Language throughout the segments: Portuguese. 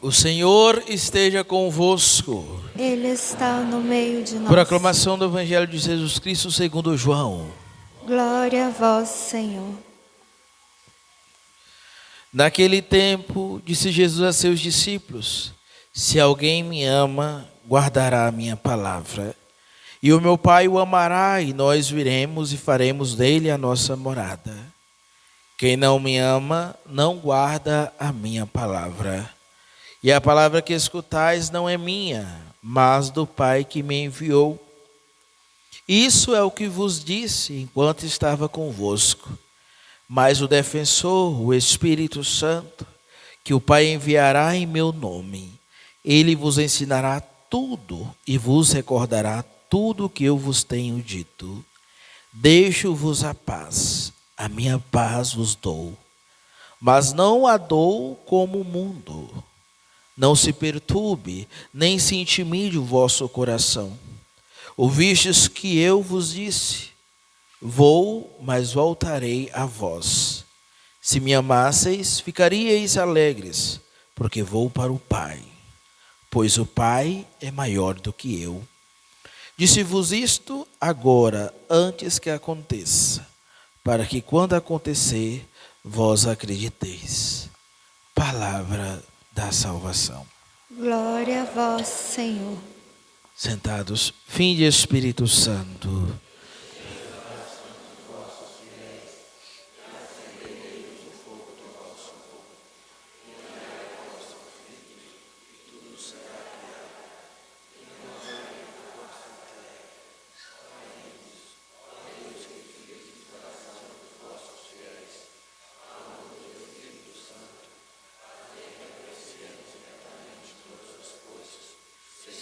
O Senhor esteja convosco. Ele está no meio de nós. Proclamação do Evangelho de Jesus Cristo segundo João. Glória a vós, Senhor. Naquele tempo, disse Jesus a seus discípulos: se alguém me ama, guardará a minha palavra. E o meu Pai o amará, e nós viremos e faremos dele a nossa morada. Quem não me ama, não guarda a minha palavra. E a palavra que escutais não é minha, mas do Pai que me enviou. Isso é o que vos disse enquanto estava convosco. Mas o defensor, o Espírito Santo, que o Pai enviará em meu nome, ele vos ensinará tudo e vos recordará tudo o que eu vos tenho dito. Deixo-vos a paz, a minha paz vos dou, mas não a dou como o mundo. Não se perturbe, nem se intimide o vosso coração. Ouvistes que eu vos disse: vou, mas voltarei a vós. Se me amasseis, ficaríeis alegres, porque vou para o Pai, pois o Pai é maior do que eu. Disse-vos isto agora, antes que aconteça, para que quando acontecer, vós acrediteis. Palavra da salvação. Glória a vós, Senhor. Sentados, vinde Espírito Santo.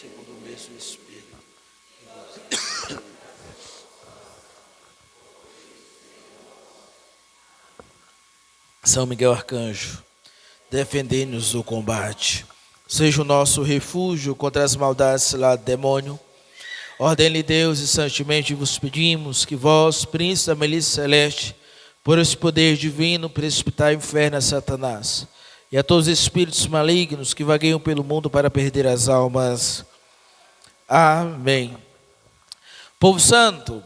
Segundo o mesmo Espírito. São Miguel Arcanjo, defendei-nos do combate. Seja o nosso refúgio contra as maldades lá do demônio. Ordem-lhe Deus e santemente vos pedimos que vós, príncipe da milícia celeste, por esse poder divino, precipitai o inferno a Satanás e a todos os espíritos malignos que vagueiam pelo mundo para perder as almas. Amém. Povo santo,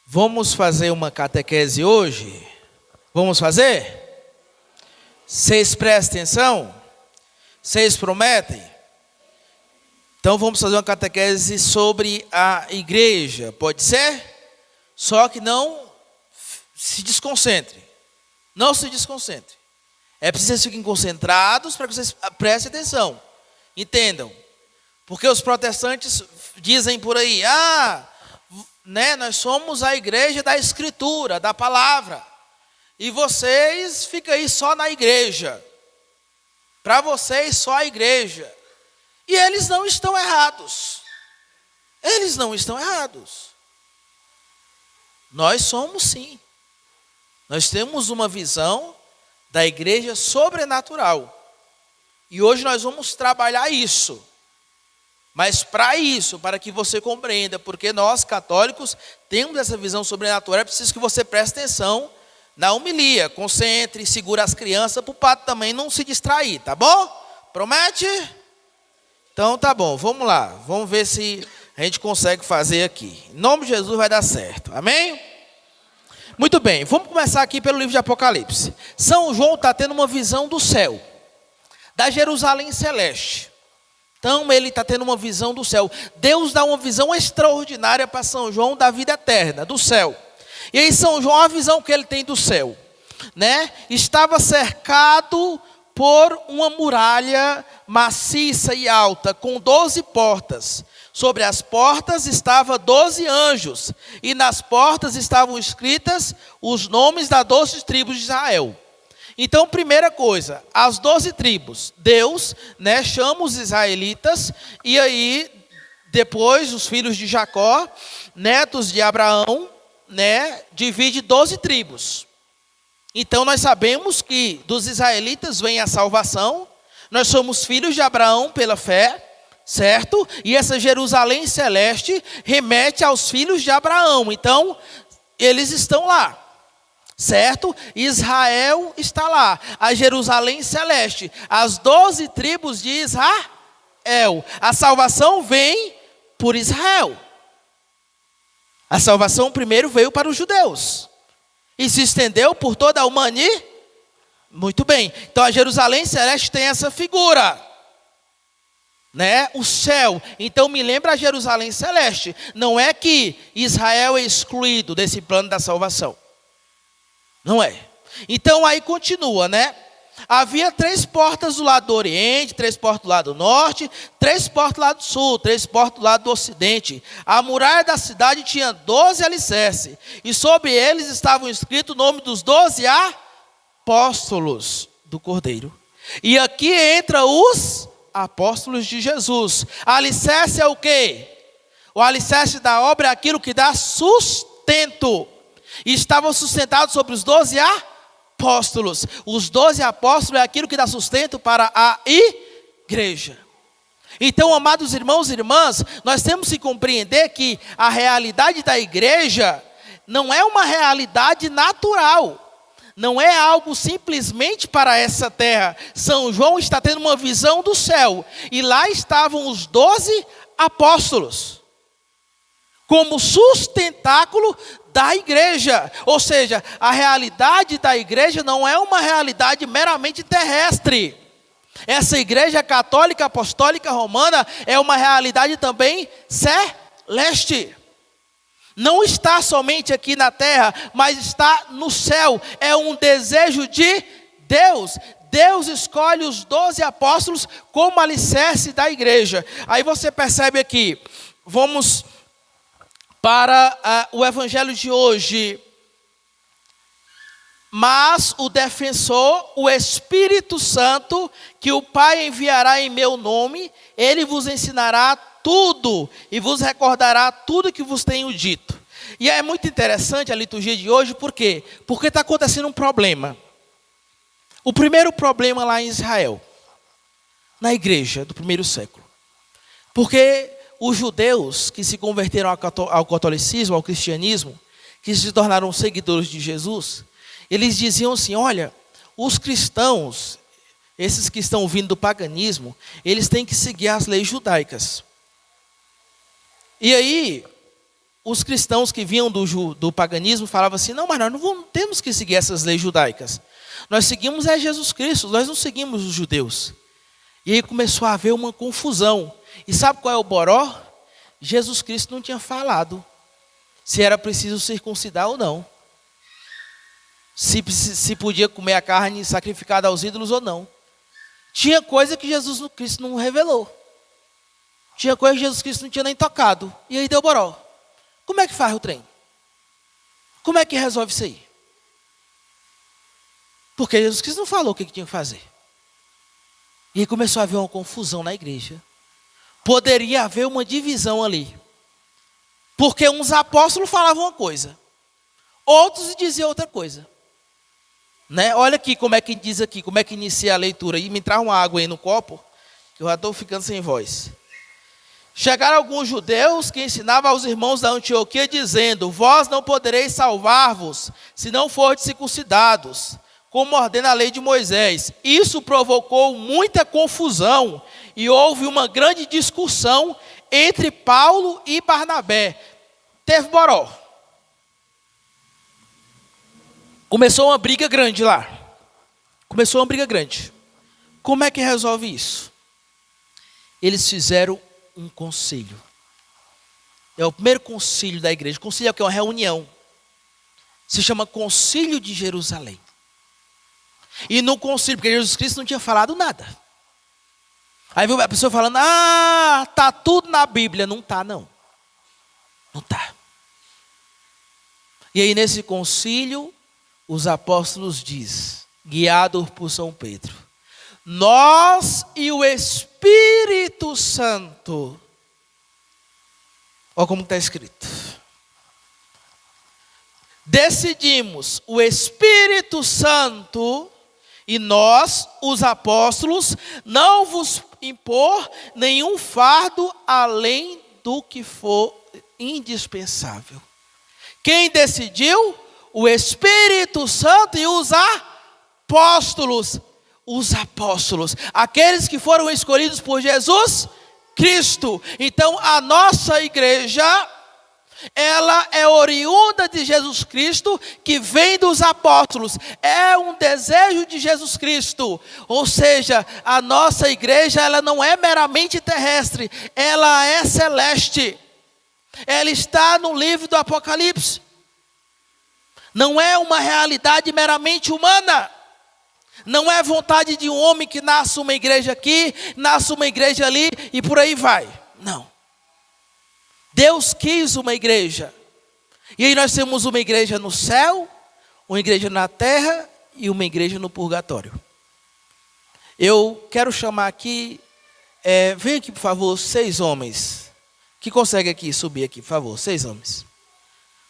vamos fazer uma catequese hoje? Vamos fazer? Vocês prestem atenção? Vocês prometem? Então vamos fazer uma catequese sobre a igreja, pode ser? Só que não se desconcentre. Não se desconcentre. É preciso que vocês fiquem concentrados para que vocês prestem atenção. Entendam. Porque os protestantes dizem por aí: nós somos a igreja da escritura, da palavra. E vocês ficam aí só na igreja. Para vocês só a igreja. E eles não estão errados. Eles não estão errados. Nós somos sim. Nós temos uma visão da igreja sobrenatural. E hoje nós vamos trabalhar isso. Mas para que você compreenda, porque nós católicos temos essa visão sobrenatural, é preciso que você preste atenção na homilia. Concentre, segura as crianças para o padre também não se distrair, tá bom? Promete? Então tá bom, vamos lá. Vamos ver se a gente consegue fazer aqui. Em nome de Jesus vai dar certo, amém? Muito bem, vamos começar aqui pelo livro de Apocalipse. São João está tendo uma visão do céu, da Jerusalém celeste. Então ele está tendo uma visão do céu. Deus dá uma visão extraordinária para São João da vida eterna, do céu. E aí São João, a visão que ele tem do céu, estava cercado por uma muralha maciça e alta, com 12 portas. Sobre as portas estavam 12 anjos, e nas portas estavam escritas os nomes das 12 tribos de Israel. Então, primeira coisa, as 12 tribos, Deus, chama os israelitas, e aí, depois, os filhos de Jacó, netos de Abraão, divide 12 tribos. Então, nós sabemos que dos israelitas vem a salvação, nós somos filhos de Abraão pela fé, certo? E essa Jerusalém celeste remete aos filhos de Abraão, então, eles estão lá. certo? Israel está lá, a Jerusalém celeste, as 12 tribos de Israel. A salvação vem por Israel. A salvação primeiro veio para os judeus e se estendeu por toda a humanidade. Muito bem, então a Jerusalém celeste tem essa figura, né? O céu, então me lembra a Jerusalém celeste. Não é que Israel é excluído desse plano da salvação, não é. Então aí continua, né? Havia 3 portas do lado do oriente, 3 portas do lado do norte, 3 portas do lado do sul, 3 portas do lado do ocidente. A muralha da cidade tinha 12 alicerces, e sobre eles estavam escritos o nome dos 12 apóstolos do Cordeiro. E aqui entra os apóstolos de Jesus. Alicerce é o quê? O alicerce da obra é aquilo que dá sustento. E estavam sustentados sobre os 12 apóstolos. Os 12 apóstolos é aquilo que dá sustento para a igreja. Então, amados irmãos e irmãs, nós temos que compreender que a realidade da igreja não é uma realidade natural. Não é algo simplesmente para essa terra. São João está tendo uma visão do céu. E lá estavam os 12 apóstolos, como sustentáculo da igreja. Ou seja, a realidade da igreja não é uma realidade meramente terrestre. Essa igreja católica, apostólica, romana, é uma realidade também celeste. Não está somente aqui na terra, mas está no céu. É um desejo de Deus. Deus escolhe os 12 apóstolos como alicerce da igreja. Aí você percebe aqui, vamos para o evangelho de hoje. Mas o defensor, o Espírito Santo, que o Pai enviará em meu nome, ele vos ensinará tudo e vos recordará tudo que vos tenho dito. E é muito interessante a liturgia de hoje, por quê? Porque está acontecendo um problema. O primeiro problema lá em Israel, na igreja do primeiro século. Porque os judeus que se converteram ao catolicismo, ao cristianismo, que se tornaram seguidores de Jesus, eles diziam assim: olha, os cristãos, esses que estão vindo do paganismo, eles têm que seguir as leis judaicas. E aí, os cristãos que vinham do paganismo falavam assim: não, mas nós não temos que seguir essas leis judaicas. Nós seguimos Jesus Cristo, nós não seguimos os judeus. E aí começou a haver uma confusão. E sabe qual é o boró? Jesus Cristo não tinha falado se era preciso circuncidar ou não. Se podia comer a carne sacrificada aos ídolos ou não. Tinha coisa que Jesus Cristo não revelou. Tinha coisa que Jesus Cristo não tinha nem tocado. E aí deu boró. Como é que faz o trem? Como é que resolve isso aí? Porque Jesus Cristo não falou o que tinha que fazer. E aí começou a haver uma confusão na igreja. Poderia haver uma divisão ali. Porque uns apóstolos falavam uma coisa, outros diziam outra coisa. Né? Olha aqui como é que diz aqui, como é que inicia a leitura. E me traz uma água aí no copo, que eu já estou ficando sem voz. Chegaram alguns judeus que ensinavam aos irmãos da Antioquia, dizendo: vós não podereis salvar-vos, se não fordes circuncidados, como ordena a lei de Moisés. Isso provocou muita confusão, e houve uma grande discussão entre Paulo e Barnabé. Teve boró. Começou uma briga grande lá. Começou uma briga grande. Como é que resolve isso? Eles fizeram um concílio. É o primeiro concílio da igreja. Concílio é o que? Uma reunião. Se chama Concílio de Jerusalém. E no concílio, porque Jesus Cristo não tinha falado nada. Aí a pessoa falando: tá tudo na Bíblia. Não tá, não. Não tá. E aí nesse concílio, os apóstolos dizem, guiados por São Pedro: nós e o Espírito Santo. Olha como está escrito. Decidimos, o Espírito Santo e nós, os apóstolos, não vos impor nenhum fardo além do que for indispensável. Quem decidiu? o Espírito Santo e os apóstolos. Os apóstolos, aqueles que foram escolhidos por Jesus Cristo. Então a nossa igreja, ela é oriunda de Jesus Cristo, que vem dos apóstolos. É um desejo de Jesus Cristo. Ou seja, a nossa igreja, ela não é meramente terrestre, ela é celeste. Ela está no livro do Apocalipse. Não é uma realidade meramente humana. Não é vontade de um homem que nasce uma igreja aqui, nasce uma igreja ali e por aí vai. Não. Deus quis uma igreja. E aí nós temos uma igreja no céu, uma igreja na terra e uma igreja no purgatório. Eu quero chamar aqui, vem aqui por favor, 6 homens. Que consegue aqui subir aqui, por favor, 6 homens.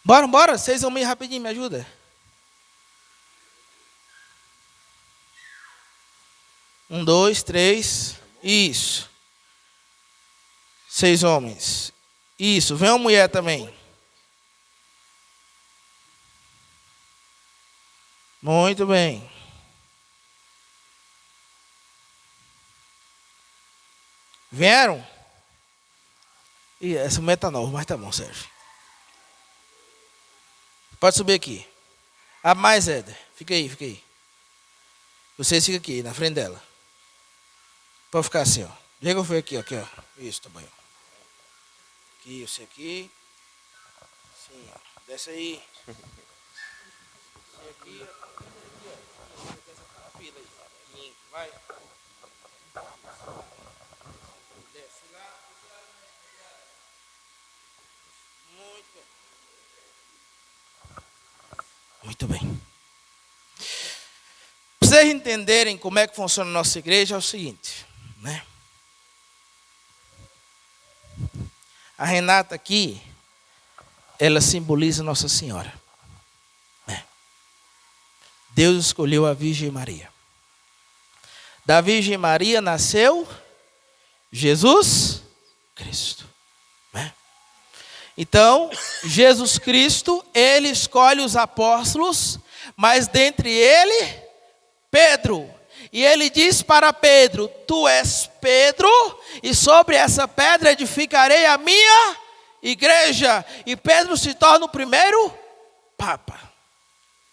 Bora, 6 homens rapidinho, me ajuda. 1, 2, 3, isso. 6 homens. Isso, vem uma mulher também. Muito bem. Vieram? Ih, essa mulher tá nova, mas tá bom, Sérgio. Pode subir aqui. A mais, Éder. Fica aí. Vocês ficam aqui, na frente dela. Pode ficar assim, ó. Diego foi aqui, ó. Isso, tá bom. Aqui, você aqui. Sim, ó. Desce aí. Você aqui. Fila aí. Vai. Desce lá. Muito bem. Para vocês entenderem como é que funciona a nossa igreja, é o seguinte, né? A Renata aqui, ela simboliza Nossa Senhora, né? Deus escolheu a Virgem Maria. Da Virgem Maria nasceu Jesus Cristo, né? Então, Jesus Cristo, ele escolhe os apóstolos, mas dentre ele, Pedro. E ele diz para Pedro: tu és Pedro, e sobre essa pedra edificarei a minha igreja. E Pedro se torna o primeiro Papa.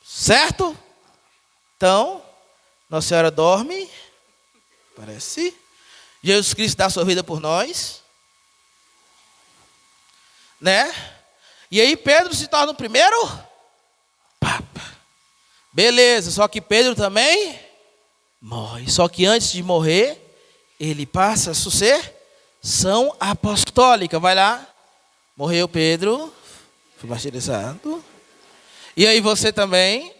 Certo? Então, Nossa Senhora dorme, parece. Jesus Cristo dá a sua vida por nós, né? E aí Pedro se torna o primeiro Papa. Beleza, só que Pedro também morre. Só que antes de morrer, ele passa a sucessão apostólica. Vai lá. Morreu Pedro, foi martirizado. E aí você também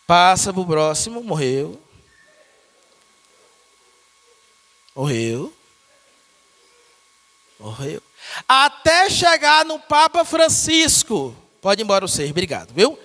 passa para o próximo, morreu. Até chegar no Papa Francisco. Pode ir embora você, obrigado, viu?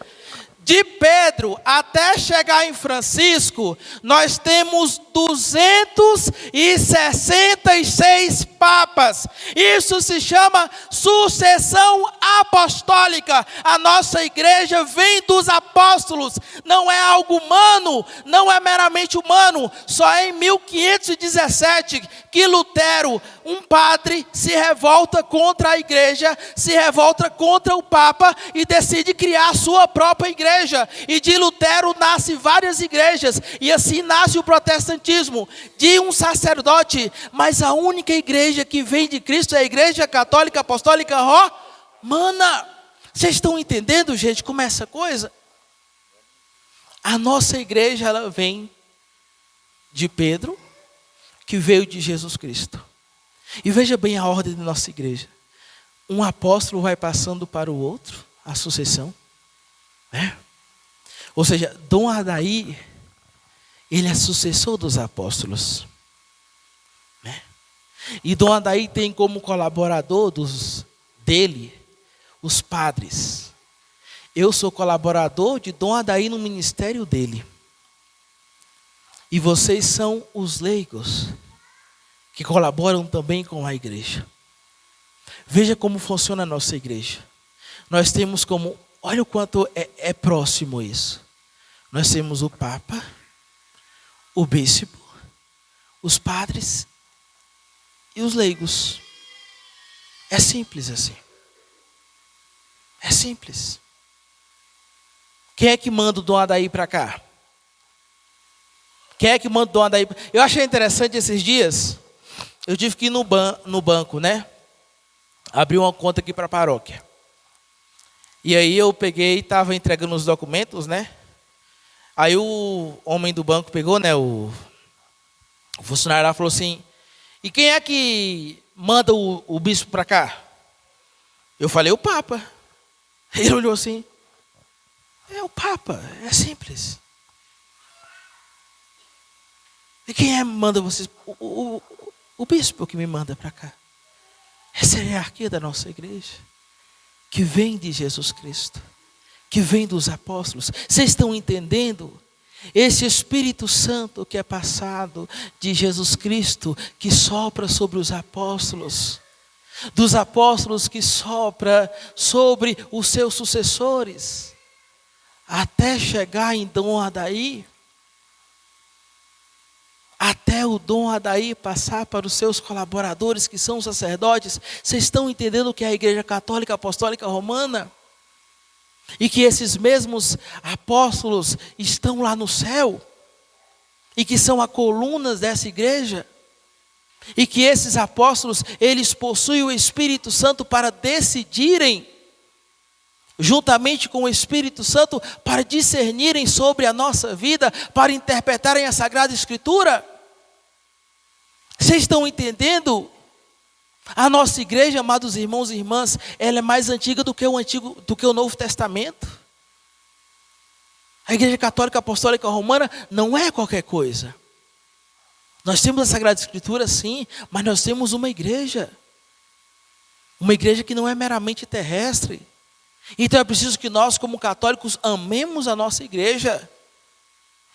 De Pedro até chegar em Francisco, nós temos 266 papas. Isso se chama sucessão apostólica. A nossa igreja vem dos apóstolos. Não é algo humano, não é meramente humano. Só é em 1517 que Lutero, um padre, se revolta contra a igreja, se revolta contra o Papa e decide criar a sua própria igreja. E de Lutero nasce várias igrejas, e assim nasce o protestantismo, de um sacerdote. Mas a única igreja que vem de Cristo é a Igreja Católica Apostólica Romana. Vocês estão entendendo, gente, como é essa coisa? A nossa igreja, ela vem de Pedro, que veio de Jesus Cristo. E veja bem a ordem da nossa igreja. Um apóstolo vai passando para o outro, a sucessão, né? Ou seja, Dom Adair, ele é sucessor dos apóstolos, né? E Dom Adair tem como colaborador dele os padres. Eu sou colaborador de Dom Adair no ministério dele. E vocês são os leigos que colaboram também com a igreja. Veja como funciona a nossa igreja. Nós temos como Olha o quanto é próximo isso. Nós temos o Papa, o Bispo, os padres e os leigos. É simples assim. É simples. Quem é que manda o Dom Adair para cá? Quem é que manda o Dom Adair? Eu achei interessante esses dias. Eu tive que ir no banco, né? Abri uma conta aqui para a paróquia. E aí eu peguei e estava entregando os documentos, né? Aí o homem do banco pegou, né? O funcionário lá falou assim: e quem é que manda o bispo para cá? Eu falei: o Papa. Ele olhou assim: é o Papa, é simples. E quem manda vocês? O bispo que me manda para cá. Essa é a hierarquia da nossa igreja, que vem de Jesus Cristo, que vem dos apóstolos. Vocês estão entendendo? Esse Espírito Santo que é passado de Jesus Cristo, que sopra sobre os apóstolos, dos apóstolos que sopra sobre os seus sucessores, até chegar em Dom Adair, até o Dom Adair passar para os seus colaboradores, que são sacerdotes. Vocês estão entendendo que é a Igreja Católica Apostólica Romana? E que esses mesmos apóstolos estão lá no céu, e que são as colunas dessa igreja, e que esses apóstolos, eles possuem o Espírito Santo para decidirem, juntamente com o Espírito Santo, para discernirem sobre a nossa vida, para interpretarem a Sagrada Escritura. Vocês estão entendendo? A nossa igreja, amados irmãos e irmãs, ela é mais antiga do que o Novo Testamento. A Igreja Católica Apostólica Romana não é qualquer coisa. Nós temos a Sagrada Escritura, sim, mas nós temos uma igreja que não é meramente terrestre. Então é preciso que nós, como católicos, amemos a nossa igreja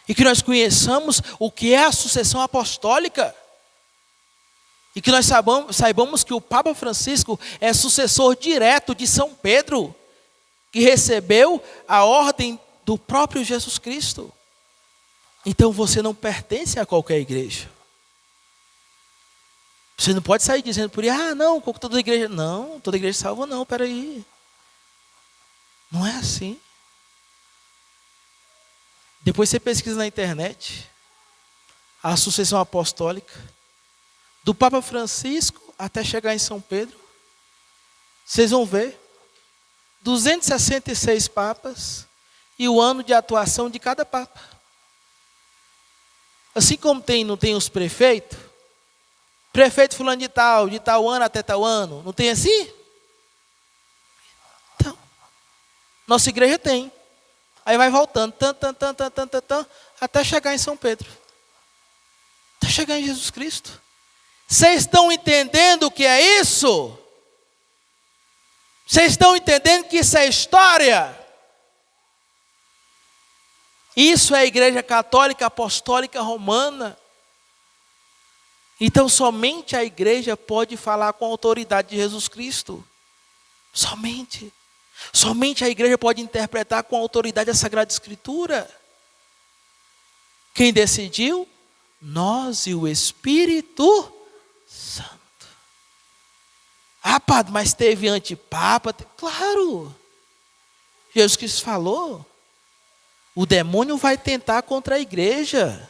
e que nós conheçamos o que é a sucessão apostólica. E que nós saibamos que o Papa Francisco é sucessor direto de São Pedro, que recebeu a ordem do próprio Jesus Cristo. Então você não pertence a qualquer igreja. Você não pode sair dizendo por aí: não, toda igreja. Não, toda igreja salva não, peraí. Não é assim. Depois você pesquisa na internet a sucessão apostólica, do Papa Francisco até chegar em São Pedro. Vocês vão ver 266 papas e o ano de atuação de cada papa. Assim como não tem os prefeitos, prefeito fulano de tal ano até tal ano, não tem assim? Então, nossa igreja tem. Aí vai voltando, até chegar em São Pedro, até chegar em Jesus Cristo. Vocês estão entendendo o que é isso? Vocês estão entendendo que isso é história? Isso é a Igreja Católica Apostólica Romana. Então somente a igreja pode falar com a autoridade de Jesus Cristo. Somente. Somente a igreja pode interpretar com a autoridade a Sagrada Escritura. Quem decidiu? Nós e o Espírito Santo. Padre, mas teve antipapa? Claro. Jesus Cristo falou. O demônio vai tentar contra a igreja.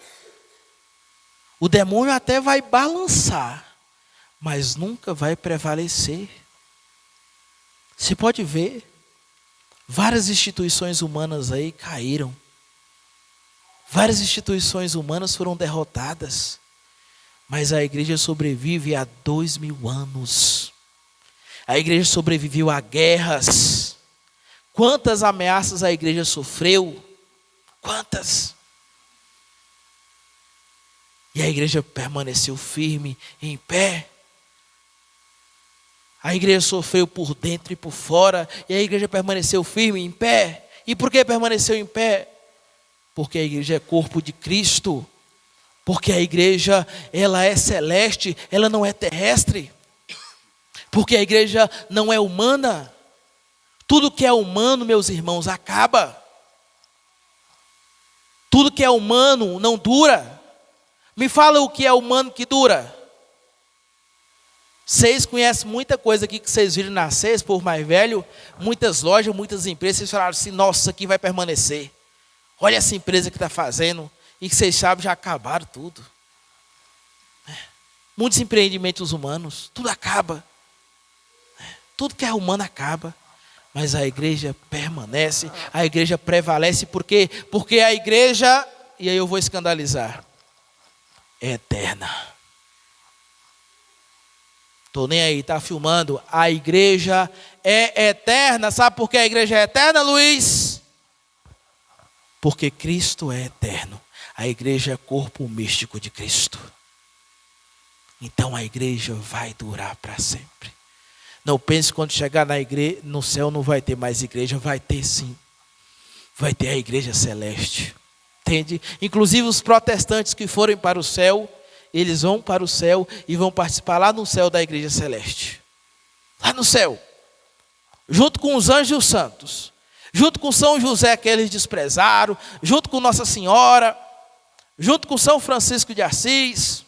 O demônio até vai balançar, mas nunca vai prevalecer. Você pode ver, várias instituições humanas aí caíram. Várias instituições humanas foram derrotadas. Mas a igreja sobrevive há 2000 anos. A igreja sobreviveu a guerras. Quantas ameaças a igreja sofreu? Quantas? E a igreja permaneceu firme, em pé. A igreja sofreu por dentro e por fora, e a igreja permaneceu firme, em pé. E por que permaneceu em pé? Porque a igreja é corpo de Cristo. Porque a igreja, ela é celeste, ela não é terrestre. Porque a igreja não é humana. Tudo que é humano, meus irmãos, acaba. Tudo que é humano não dura. Me fala o que é humano que dura. Vocês conhecem muita coisa aqui que vocês viram nascer, esse povo mais velho, muitas lojas, muitas empresas, vocês falaram assim, nossa, isso aqui vai permanecer. Olha essa empresa que está fazendo, e que vocês sabem, já acabaram tudo. Muitos empreendimentos humanos, tudo acaba. Tudo que é humano acaba. Mas a igreja permanece, a igreja prevalece, por quê? Porque a igreja, e aí eu vou escandalizar, é eterna. Estou nem aí, está filmando. A igreja é eterna. Sabe por que a igreja é eterna, Luiz? Porque Cristo é eterno. A igreja é corpo místico de Cristo. Então a igreja vai durar para sempre. Não pense quando chegar na igreja, no céu não vai ter mais igreja. Vai ter sim. Vai ter a igreja celeste. Entende? Inclusive os protestantes que forem para o céu, eles vão para o céu e vão participar lá no céu da igreja celeste. Lá no céu. Junto com os anjos e os santos. Junto com São José que eles desprezaram. Junto com Nossa Senhora. Junto com São Francisco de Assis.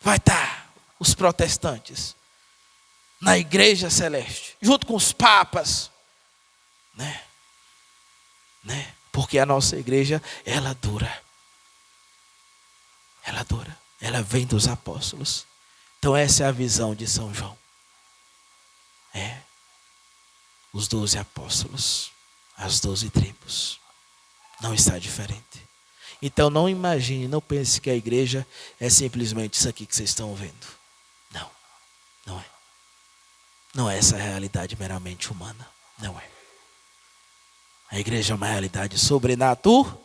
Vai estar os protestantes. Na igreja celeste. Junto com os papas. Né? Porque a nossa igreja, ela dura. Ela dura. Ela vem dos apóstolos. Então essa é a visão de São João. Os 12 apóstolos. As 12 tribos. Não está diferente. Então não imagine, não pense que a igreja é simplesmente isso aqui que vocês estão vendo. Não. Não é. Não é essa realidade meramente humana. Não é. A igreja é uma realidade sobrenatural.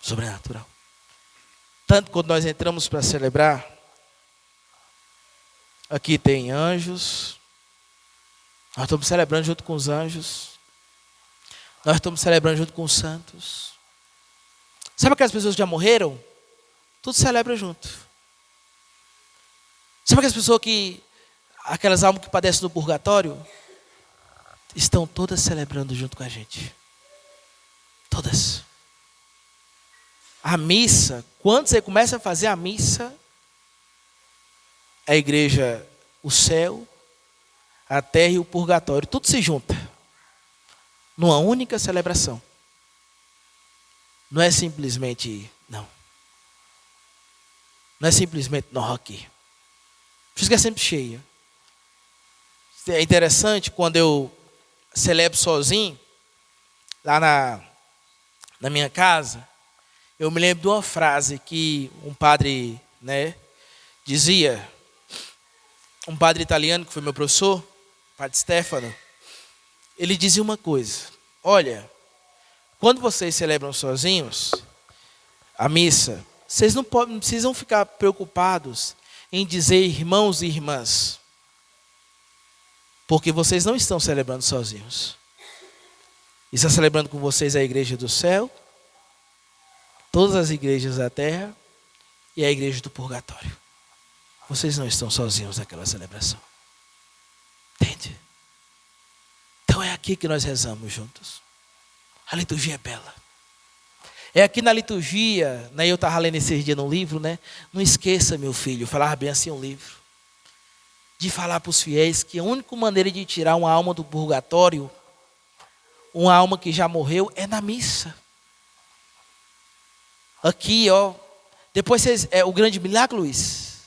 Sobrenatural. Tanto quando nós entramos para celebrar, aqui tem anjos. Nós estamos celebrando junto com os anjos. Nós estamos celebrando junto com os santos. Sabe aquelas pessoas que já morreram? Tudo celebra junto. Sabe aquelas pessoas que, aquelas almas que padecem no purgatório? Estão todas celebrando junto com a gente. Todas. A missa, quando você começa a fazer a missa, a igreja, o céu, a terra e o purgatório, tudo se junta. Numa única celebração. Não é simplesmente, não. Não é simplesmente nó aqui. Por isso que é sempre cheia. É interessante quando eu celebro sozinho, lá na minha casa, eu me lembro de uma frase que um padre, dizia, um padre italiano que foi meu professor, padre Stefano, ele dizia uma coisa: olha, quando vocês celebram sozinhos a missa, vocês não precisam ficar preocupados em dizer irmãos e irmãs, porque vocês não estão celebrando sozinhos. Está celebrando com vocês a igreja do céu, todas as igrejas da terra e a igreja do purgatório. Vocês não estão sozinhos naquela celebração. Entende? Então é aqui que nós rezamos juntos. A liturgia é bela. É aqui na liturgia, eu estava lendo esses dias no livro, não esqueça, meu filho, falava bem assim um livro, de falar para os fiéis que a única maneira de tirar uma alma do purgatório, uma alma que já morreu, é na missa. Aqui, depois vocês, o Grande Milagre, Luiz?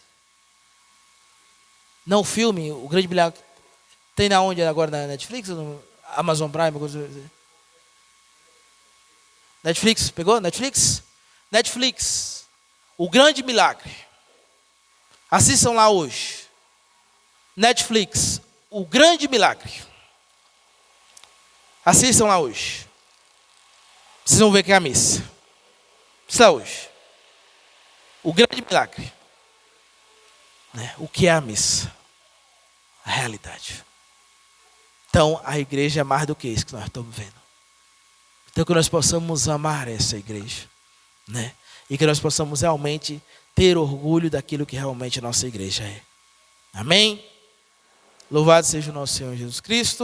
Não, o filme, o Grande Milagre, tem na onde agora, na Netflix ou no Amazon Prime? Netflix, pegou? Netflix, o Grande Milagre. Assistam lá hoje. Netflix, o Grande Milagre. Assistam lá hoje. Vocês vão ver que é a missa. Está hoje. O Grande Milagre. O que é a missa? A realidade. Então, a igreja é mais do que isso que nós estamos vendo. Então, que nós possamos amar essa igreja. E que nós possamos realmente ter orgulho daquilo que realmente a nossa igreja é. Amém? Louvado seja o nosso Senhor Jesus Cristo.